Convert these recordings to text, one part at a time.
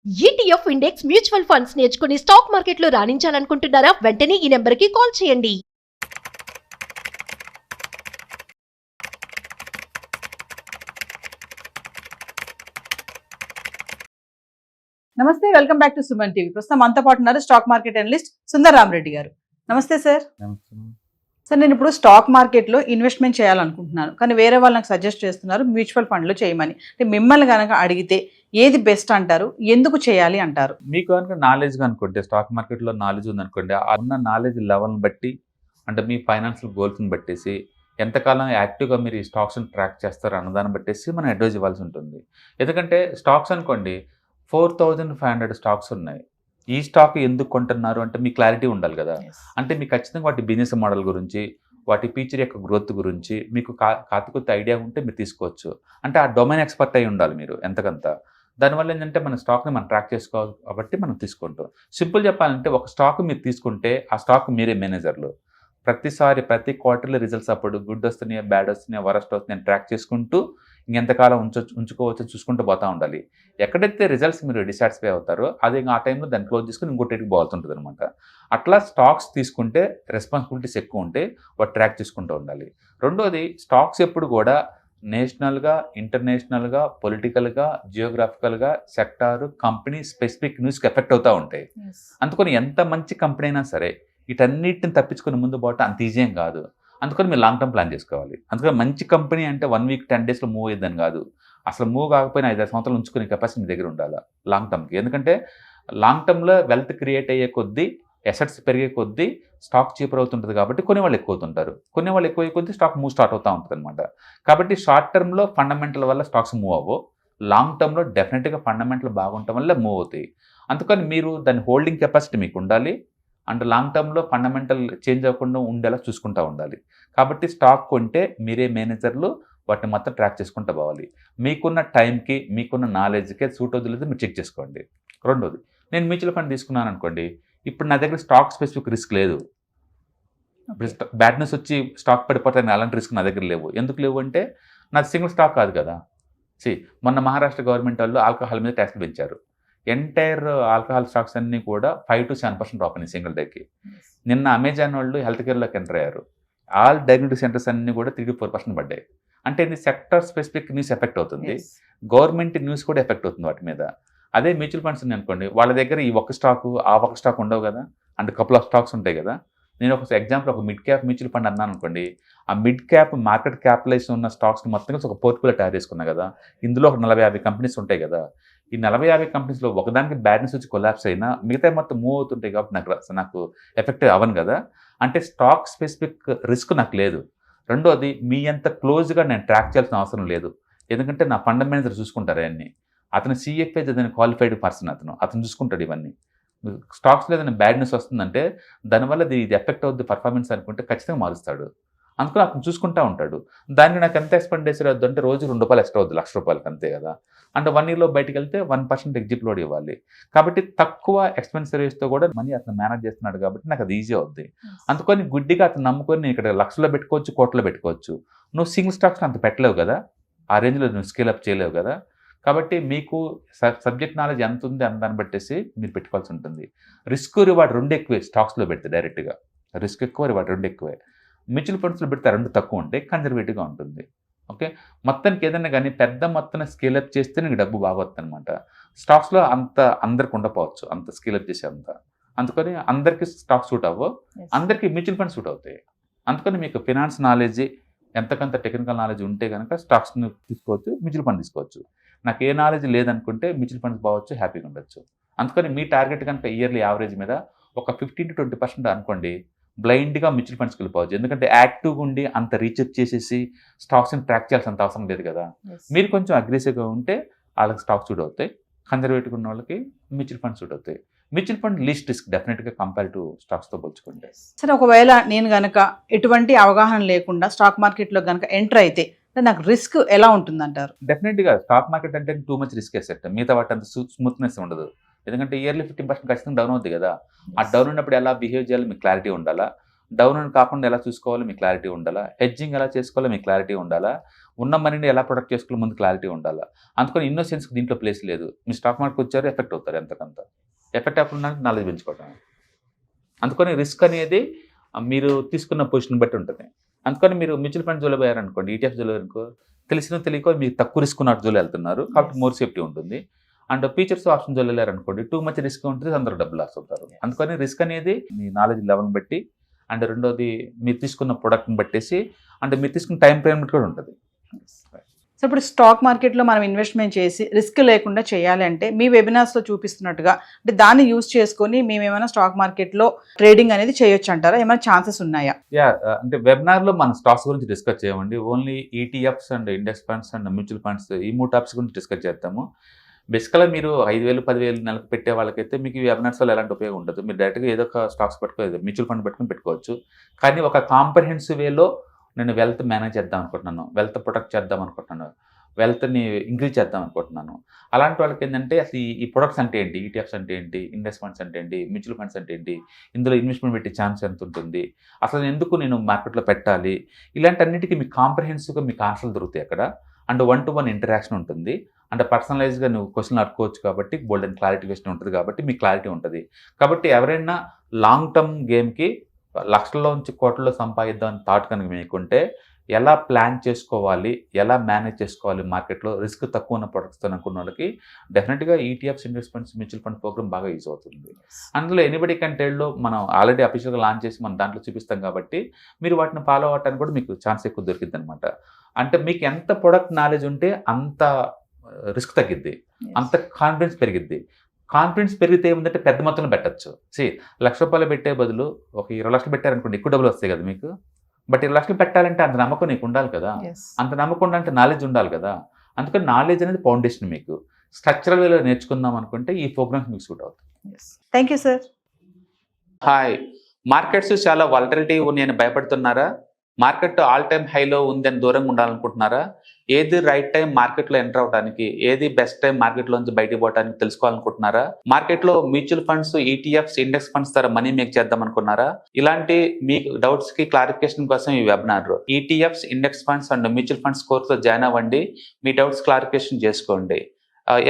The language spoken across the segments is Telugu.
ఈటీఎఫ్ ఇండెక్స్ మ్యూచువల్ ఫండ్స్ నేర్చుకుని స్టాక్ మార్కెట్లో రాణించాలనుకుంటున్నారా? వెంటనే ఈ నెంబర్కి కాల్ చేయండి. నమస్తే, welcome back to Suman TV. ప్రస్తుతం మనతో పాటు ఉన్నారు stock market analyst Sundar Rama Reddy గారు. నమస్తే సార్. సార్, నేను ఇప్పుడు స్టాక్ మార్కెట్లో ఇన్వెస్ట్మెంట్ చేయాలనుకుంటున్నాను, కానీ వేరే వాళ్ళు నాకు సజెస్ట్ చేస్తున్నారు మ్యూచువల్ ఫండ్లో చేయమని. అంటే మిమ్మల్ని కనుక అడిగితే ఏది బెస్ట్ అంటారు, ఎందుకు చేయాలి అంటారు? మీకు కనుక నాలెడ్జ్ అనుకోండి, స్టాక్ మార్కెట్లో నాలెడ్జ్ ఉందనుకోండి, ఆ ఉన్న నాలెడ్జ్ లెవెల్ని బట్టి, అంటే మీ ఫైనాన్షియల్ గోల్స్ని బట్టేసి, ఎంతకాలం యాక్టివ్గా మీరు ఈ స్టాక్స్ని ట్రాక్ చేస్తారు అన్నదాన్ని బట్టేసి మనం అడ్వైజ్ ఇవ్వాల్సి ఉంటుంది. ఎందుకంటే స్టాక్స్ అనుకోండి 4500 స్టాక్స్ ఉన్నాయి. ఈ స్టాక్ ఎందుకు కొంటున్నారు అంటే మీకు క్లారిటీ ఉండాలి కదా. అంటే మీకు ఖచ్చితంగా వాటి బిజినెస్ మోడల్ గురించి, వాటి ఫీచర్ యొక్క గ్రోత్ గురించి మీకు కాతికొత్త ఐడియా ఉంటే మీరు తీసుకోవచ్చు. అంటే ఆ డొమైన్ ఎక్స్పర్ట్ అయి ఉండాలి మీరు ఎంతకంత. దానివల్ల ఏంటంటే మన స్టాక్ని మనం ట్రాక్ చేసుకోవాలి కాబట్టి మనం తీసుకుంటాం. సింపుల్ చెప్పాలంటే ఒక స్టాక్ మీరు తీసుకుంటే ఆ స్టాక్ మీరే మేనేజర్లు. ప్రతిసారి ప్రతి క్వార్టర్లీ రిజల్ట్స్ అప్పుడు గుడ్ వస్తున్నాయా, బ్యాడ్ వస్తున్నాయా, వరస్ట్ వస్తున్నాయని ట్రాక్ చేసుకుంటూ ఇంకెంతకాలం ఉంచుకోవచ్చు చూసుకుంటూ పోతూ ఉండాలి. ఎక్కడైతే రిజల్ట్స్ మీరు డిసాటిస్ఫై అవుతారో అది ఆ టైంలో దాన్ని క్లోజ్ చేసుకుని ఇంకోటికి బాగుంటుంది అనమాట. అట్లా స్టాక్స్ తీసుకుంటే రెస్పాన్సిబిలిటీస్ ఎక్కువ ఉంటే వాటి ట్రాక్ చేసుకుంటూ ఉండాలి. రెండోది, స్టాక్స్ ఎప్పుడు కూడా నేషనల్గా, ఇంటర్నేషనల్గా, పొలిటికల్గా, జియోగ్రాఫికల్గా, సెక్టారు, కంపెనీ స్పెసిఫిక్ న్యూస్కి ఎఫెక్ట్ అవుతూ ఉంటాయి. అందుకని ఎంత మంచి కంపెనీ అయినా సరే వీటన్నిటిని తప్పించుకుని ముందు పోవటం అంత ఈజీ ఏం కాదు. అందుకని మీరు లాంగ్ టర్మ్ ప్లాన్ చేసుకోవాలి. అందుకని మంచి కంపెనీ అంటే 1 వీక్ 10 డేస్లో మూవ్ అయ్యిద్దని కాదు. అసలు మూవ్ కాకపోయినా 5-6 సంవత్సరాలు ఉంచుకునే కెపాసిటీ మీ దగ్గర ఉండాలి లాంగ్ టర్మ్కి. ఎందుకంటే లాంగ్ టర్మ్లో వెల్త్ క్రియేట్ అయ్యే కొద్దీ, అసెట్స్ పెరిగే కొద్దీ స్టాక్ చీపర్ అవుతుంటుంది కాబట్టి కొనేవాళ్ళు ఎక్కువ అవుతుంటారు. కొనేవాళ్ళు ఎక్కువ అయ్యే కొద్దీ స్టాక్ మూవ్ స్టార్ట్ అవుతూ ఉంటుంది అనమాట. కాబట్టి షార్ట్ టర్మ్లో ఫండమెంటల్ వల్ల స్టాక్స్ మూవ్ అవ్వవు. లాంగ్ టర్మ్లో డెఫినెట్గా ఫండమెంటల్ బాగుండటం వల్ల మూవ్ అవుతాయి. అందుకని మీరు దాని హోల్డింగ్ కెపాసిటీ మీకు ఉండాలి. అండ్ లాంగ్ టర్మ్లో ఫండమెంటల్ చేంజ్ అవ్వకుండా ఉండేలా చూసుకుంటూ ఉండాలి. కాబట్టి స్టాక్ కొంటే మీరే మేనేజర్లు వాటిని మొత్తం ట్రాక్ చేసుకుంటూ పోవాలి. మీకున్న టైంకి, మీకున్న నాలెడ్జ్కి సూట్ అవుతుందో మీరు చెక్ చేసుకోండి. రెండోది, నేను మ్యూచువల్ ఫండ్ తీసుకున్నాను అనుకోండి, ఇప్పుడు నా దగ్గర స్టాక్ స్పెసిఫిక్ రిస్క్ లేదు. బ్యాడ్ న్యూస్ వచ్చి స్టాక్ పడిపోతాయని అలాంటి రిస్క్ నా దగ్గర లేవు. ఎందుకు లేవు అంటే నాది సింగిల్ స్టాక్ కాదు కదా. మొన్న మహారాష్ట్ర గవర్నమెంట్ వాళ్ళు ఆల్కహాల్ మీద ట్యాక్స్ పెంచారు. ఎంటైర్ ఆల్కహాల్ స్టాక్స్ అన్నీ కూడా 5-7% డ్రాప్ అయినాయి సింగిల్ డేకి. నిన్న అమెజాన్ వాళ్ళు హెల్త్ కేర్లోకి ఎంటర్ అయ్యారు. ఆల్ డయాగ్నోస్టిక్ సెంటర్స్ అన్నీ కూడా 3-4% పడ్డాయి. అంటే ఇది సెక్టర్ స్పెసిఫిక్ న్యూస్ ఎఫెక్ట్ అవుతుంది, గవర్నమెంట్ న్యూస్ కూడా ఎఫెక్ట్ అవుతుంది వాటి మీద. అదే మ్యూచువల్ ఫండ్స్ ఉంది అనుకోండి, వాళ్ళ దగ్గర ఈ ఒక్క స్టాకు ఆ ఒక్క స్టాక్ ఉండవు కదా, అండ్ కపుల్ ఆఫ్ స్టాక్స్ ఉంటాయి కదా. నేను ఒక ఎగ్జాంపుల్ ఒక మిడ్ క్యాప్ మ్యూచువల్ ఫండ్ అన్నాను అనుకోండి, ఆ మిడ్ క్యాప్ మార్కెట్ క్యాపిటలైజేషన్ ఉన్న స్టాక్స్ని మొత్తం ఒక పోర్ట్ఫోలియో తయారు చేసుకున్నా కదా. ఇందులో ఒక 40-50 కంపెనీస్ ఉంటాయి కదా. ఈ 40-50 కంపెనీస్లో ఒకదానికి బ్యాడ్ న్యూస్ వచ్చి కొలాప్స్ అయినా మిగతా మొత్తం మూవ్ అవుతుంటాయి కాబట్టి నాకు ఎఫెక్టివ్ అవ్వను కదా. అంటే స్టాక్ స్పెసిఫిక్ రిస్క్ నాకు లేదు. రెండోది, మీ అంత క్లోజ్గా నేను ట్రాక్ చేయాల్సిన అవసరం లేదు. ఎందుకంటే నా ఫండ్ మేనేజర్ చూసుకుంటారు అవన్నీ. అతను సిఎఫ్ఏ చదివిన క్వాలిఫైడ్ పర్సన్, అతను చూసుకుంటాడు ఇవన్నీ. స్టాక్స్లో ఏదైనా బ్యాడ్ న్యూస్ వస్తుందంటే దానివల్ల ఇది ఎఫెక్ట్ అవుద్ది పర్ఫార్మెన్స్ అనుకుంటే ఖచ్చితంగా మారుస్తాడు. అందుకని అతను చూసుకుంటూ ఉంటాడు. దానికి నాకు ఎంత ఎక్స్పెండిచర్ అవుద్దు అంటే రోజు ₹2 ఎక్స్ట్రా అవుద్ది, ₹1,00,000 అంతే కదా. అంటే 1 ఇయర్లో బయటకు వెళ్తే 1% ఎగ్జిట్ లోడ్ ఇవ్వాలి. కాబట్టి తక్కువ ఎక్స్పెన్సరీస్తో కూడా మనీ అతను మేనేజ్ చేస్తున్నాడు కాబట్టి నాకు అది ఈజీ అవుద్ది. అందుకని గుడ్డిగా అతను నమ్ముకొని నేను ఇక్కడ లక్షల్లో పెట్టుకోవచ్చు, కోట్లో పెట్టుకోవచ్చు. నువ్వు సింగిల్ స్టాక్స్ అంత పెట్టలేవు కదా, ఆ రేంజ్లో నువ్వు స్కేల్ అప్ చేయలేవు కదా. కాబట్టి మీకు సబ్జెక్ట్ నాలెడ్జ్ ఎంత ఉంది అని దాన్ని బట్టేసి మీరు పెట్టుకోవాల్సి ఉంటుంది. రిస్క్ రివార్డ్ 2 ఎక్కువే స్టాక్స్లో పెడితే, డైరెక్ట్గా రిస్క్ ఎక్కువ, రివార్డ్ 2 ఎక్కువే. మ్యూచువల్ ఫండ్స్లో పెడితే 2 తక్కువ ఉంటాయి, కన్జర్వేటివ్గా ఉంటుంది. ఓకే, మొత్తానికి ఏదైనా కానీ పెద్ద మొత్తాన్ని స్కేలప్ చేస్తే నీకు డబ్బు బాగా వస్తుంది అనమాట. స్టాక్స్లో అంత అందరికి ఉండకపోవచ్చు అంత స్కేలప్ చేసే అంత. అందుకని అందరికీ స్టాక్ సూట్ అవ్వవు, అందరికీ మ్యూచువల్ ఫండ్ సూట్ అవుతాయి. అందుకని మీకు ఫినాన్స్ నాలెడ్జ్, ఎంతకంత టెక్నికల్ నాలెడ్జ్ ఉంటే కనుక స్టాక్స్ని తీసుకోవచ్చు, మ్యూచువల్ ఫండ్ తీసుకోవచ్చు. నాకు ఏ నాలెడ్జ్ లేదనుకుంటే మ్యూచువల్ ఫండ్స్ బావచ్చు, హ్యాపీగా ఉండొచ్చు. అందుకని మీ టార్గెట్ కనుక ఇయర్లీ యావరేజ్ మీద ఒక 15-20% అనుకోండి, బ్లైండ్గా మ్యూచువల్ ఫండ్స్కి వెళ్ళిపోవచ్చు. ఎందుకంటే యాక్టివ్గా ఉండి అంత రీసెర్చ్ చేసేసి స్టాక్స్ని ట్రాక్ చేయాల్సినంత అవసరం లేదు కదా. మీరు కొంచెం అగ్రెసివ్గా ఉంటే వాళ్ళకి స్టాక్స్ సూట్ అవుతాయి, కన్జర్వేటివ్గా ఉన్న వాళ్ళకి మ్యూచువల్ ఫండ్స్ సూట్ అవుతాయి. మ్యూచువల్ ఫండ్ లీస్ట్ రిస్క్ డెఫినెట్గా కంపేర్ టు స్టాక్స్తో పోల్చుకుంటే. సరే, ఒకవేళ నేను కనుక ఎటువంటి అవగాహన లేకుండా స్టాక్ మార్కెట్లో కనుక ఎంటర్ అయితే నాకు రిస్క్ ఎలా ఉంటుందంటారు? డెఫినెట్గా స్టాక్ మార్కెట్ అంటే టూ మచ్ రిస్క్ ఎసెట్, మిగతా వాటి అంత స్మూత్నెస్ ఉండదు. ఎందుకంటే ఇయర్లీ 15% ఖచ్చితంగా డౌన్ అవుతుంది కదా. ఆ డౌన్ ఉన్నప్పుడు ఎలా బిహేవ్ చేయాలి మీకు క్లారిటీ ఉండాలా. డౌన్ అని కాకుండా ఎలా చూసుకోవాలో మీకు క్లారిటీ ఉండాలా, హెడ్జింగ్ ఎలా చేసుకోవాలో మీకు క్లారిటీ ఉండాలా, ఉన్న మనీని ఎలా ప్రొడక్ట్ చేసుకోవాలో ముందు క్లారిటీ ఉండాలా. అందుకని ఇన్నోసెన్స్కి దీంట్లో ప్లేస్ లేదు. మీ స్టాక్ మార్కెట్ వచ్చారు ఎఫెక్ట్ అవుతారు, ఎంతకంత ఎఫెక్ట్ అవ్వకుండా నాలెడ్జ్ పెంచుకోవడం. అందుకని రిస్క్ అనేది మీరు తీసుకున్న పొజిషన్ బట్టి ఉంటుంది. అందుకని మీరు మ్యూచువల్ ఫండ్ జోలో పోయారనుకోండి, ఈటీఎఫ్ జోలో అనుకో, తెలిసిన తెలియకో మీరు తక్కువ రిస్క్ ఉన్న జోలో వెళ్తున్నారు కాబట్టి మోర్ సేఫ్టీ ఉంటుంది. అండ్ ఫీచర్స్ ఆప్షన్ జోలో వెళ్ళారనుకోండి, టూ మచ్ రిస్క్ ఉంటుంది, అందరూ డబ్బులు లాస్ అవుతారు. అందుకని రిస్క్ అనేది మీ నాలెడ్జ్ లెవెల్ని బట్టి, అండ్ రెండోది మీరు తీసుకున్న ప్రొడక్ట్ని బట్టేసి, అంటే మీరు తీసుకున్న టైం ఫ్రేమ్ కూడా ఉంటుంది. సో ఇప్పుడు స్టాక్ మార్కెట్లో మనం ఇన్వెస్ట్మెంట్ చేసి రిస్క్ లేకుండా చేయాలి అంటే మీ వెబినార్స్లో చూపిస్తున్నట్టుగా అంటే దాన్ని యూజ్ చేసుకొని మేము ఏమైనా స్టాక్ మార్కెట్లో ట్రేడింగ్ అనేది చేయొచ్చు అంటారా? ఏమైనా ఛాన్సెస్ ఉన్నాయా? అంటే వెబినార్లో మనం స్టాక్స్ గురించి డిస్కస్ చేయమండి. Only ETFs and index funds and mutual funds ఈ 3 టాపిక్స్ గురించి డిస్కస్ చేస్తాము. బేసికల్గా మీరు 5,000 10,000 నెలకు పెట్టే వాళ్ళకైతే మీకు ఈ వెబినార్స్ వల్ల ఎలాంటి ఉపయోగం ఉండదు. మీరు డైరెక్ట్గా ఏదో ఒక స్టాక్స్ పెట్టుకోలేదు, మ్యూచువల్ ఫండ్ పెట్టుకుని పెట్టుకోవచ్చు. కానీ ఒక కాంప్రహెన్సివ్ వేలో నేను వెల్త్ మేనేజ్ చేద్దాం అనుకుంటున్నాను, వెల్త్ ప్రొటెక్ట్ చేద్దాం అనుకుంటున్నాను, వెల్త్ని ఇంక్రీజ్ చేద్దాం అనుకుంటున్నాను. అలాంటి వాళ్ళకి ఏంటంటే అసలు ఈ ప్రొడక్ట్స్ అంటే ఏంటి, ఈటీఎఫ్స్ అంటే ఏంటి, ఇండెక్స్ ఫండ్స్ అంటే ఏంటి, మ్యూచువల్ ఫండ్స్ అంటే ఏంటి, ఇందులో ఇన్వెస్ట్మెంట్ పెట్టే ఛాన్స్ ఎంత ఉంటుంది, అసలు ఎందుకు నేను మార్కెట్లో పెట్టాలి, ఇలాంటి అన్నిటికీ మీకు కాంప్రహెన్సివ్గా మీకు ఆన్సర్లు దొరుకుతాయి అక్కడ. అండ్ 1-to-1 ఇంటరాక్షన్ ఉంటుంది. అంటే పర్సనలైజ్గా నువ్వు క్వశ్చన్లు అడుకోవచ్చు కాబట్టి బోల్డ్ అండ్ క్లారిఫికేషన్ ఉంటుంది కాబట్టి మీకు క్లారిటీ ఉంటుంది. కాబట్టి ఎవరైనా లాంగ్ టర్మ్ గేమ్కి లక్షల్లోంచి కోట్లలో సంపాదిద్దాం అని థాట్ కనుక మీకుంటే ఎలా ప్లాన్ చేసుకోవాలి, ఎలా మేనేజ్ చేసుకోవాలి మార్కెట్లో రిస్క్ తక్కువ ఉన్న ప్రొడక్ట్స్తో అనుకున్న వాళ్ళకి డెఫినెట్గా ETFs, index funds, mutual fund program బాగా యూజ్ అవుతుంది. అందులో ఎనీబడి కంటెంట్లో మనం ఆల్రెడీ అఫీషియల్గా లాంచ్ చేసి మనం దాంట్లో చూపిస్తాం కాబట్టి మీరు వాటిని ఫాలో అవ్వటానికి కూడా మీకు ఛాన్స్ ఎక్కువ దొరికింది అనమాట. అంటే మీకు ఎంత ప్రొడక్ట్ నాలెడ్జ్ ఉంటే అంత రిస్క్ తగ్గిద్ది, అంత కాన్ఫిడెన్స్ పెరిగిద్ది. కాన్ఫిడెన్స్ పెరిగితే ఏముందంటే పెద్ద మొత్తంలో పెట్టచ్చు. ₹1,00,000 పెట్టే బదులు ఒక 20 లక్షలు పెట్టారనుకోండి, ఎక్కువ డబ్బులు వస్తాయి కదా మీకు. బట్ 20 లక్షలు పెట్టాలంటే అంత నమ్మకం నీకు ఉండాలి కదా, అంత నమ్మకం ఉండాలంటే నాలెడ్జ్ ఉండాలి కదా. అందుకని నాలెడ్జ్ అనేది ఫౌండేషన్. మీకు స్ట్రక్చరల్ వేలో నేర్చుకుందాం అనుకుంటే ఈ ప్రోగ్రామ్స్ మీకు సూట్ అవుతుంది. Thank you sir. Hi, markets చాలా వాలటిలిటీ ఉన్నాయని భయపడుతున్నారా? మార్కెట్ ఆల్ టైమ్ హైలో ఉందని దూరంగా ఉండాలనుకుంటున్నారా? ఏది రైట్ టైం మార్కెట్లో ఎంటర్ అవడానికి, ఏది బెస్ట్ టైం మార్కెట్లోంచి బయటకు పోవడానికి తెలుసుకోవాలనుకుంటున్నారా? మార్కెట్లో mutual funds, ETFs, index funds ద్వారా మనీ మేక్ చేద్దాం అనుకున్నారా? ఇలాంటి మీ డౌట్స్ కి క్లారిఫికేషన్ కోసం ఈ webinar ETFs, index funds and mutual funds కోర్సులో జాయిన్ అవ్వండి. మీ డౌట్స్ క్లారిఫికేషన్ చేసుకోండి.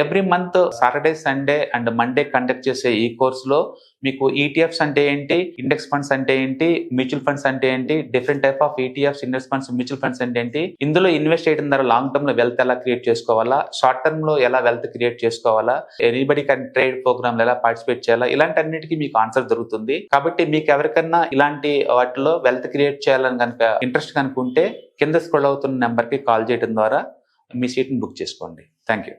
Every month Saturday, Sunday and Monday conduct చేసే ఈ కోర్సులో మీకు ఈటీఎఫ్స్ అంటే ఏంటి, ఇండెక్స్ ఫండ్స్ అంటే ఏంటి, మ్యూచువల్ ఫండ్స్ అంటే ఏంటి, different type of ETFs, index funds, mutual funds అంటే ఏంటి, ఇందులో ఇన్వెస్ట్ చేయడం ద్వారా లాంగ్ టర్మ్ లో వెల్త్ ఎలా క్రియేట్ చేసుకోవాలా, షార్ట్ టర్మ్ లో ఎలా వెల్త్ క్రియేట్ చేసుకోవాలా, ఎనీబడి కెన్ ట్రేడ్ ప్రోగ్రామ్ ఎలా పార్టిసిపేట్ చేయాలా, ఇలాంటి అన్నిటికీ మీకు ఆన్సర్ దొరుకుతుంది. కాబట్టి మీకు ఎవరికన్నా ఇలాంటి వాటిలో వెల్త్ క్రియేట్ చేయాలని కనుక ఇంట్రెస్ట్ కనుక ఉంటే కింద స్క్రోల్ అవుతున్న నెంబర్కి కాల్ చేయడం ద్వారా మీ సీట్ని బుక్ చేసుకోండి. Thank you.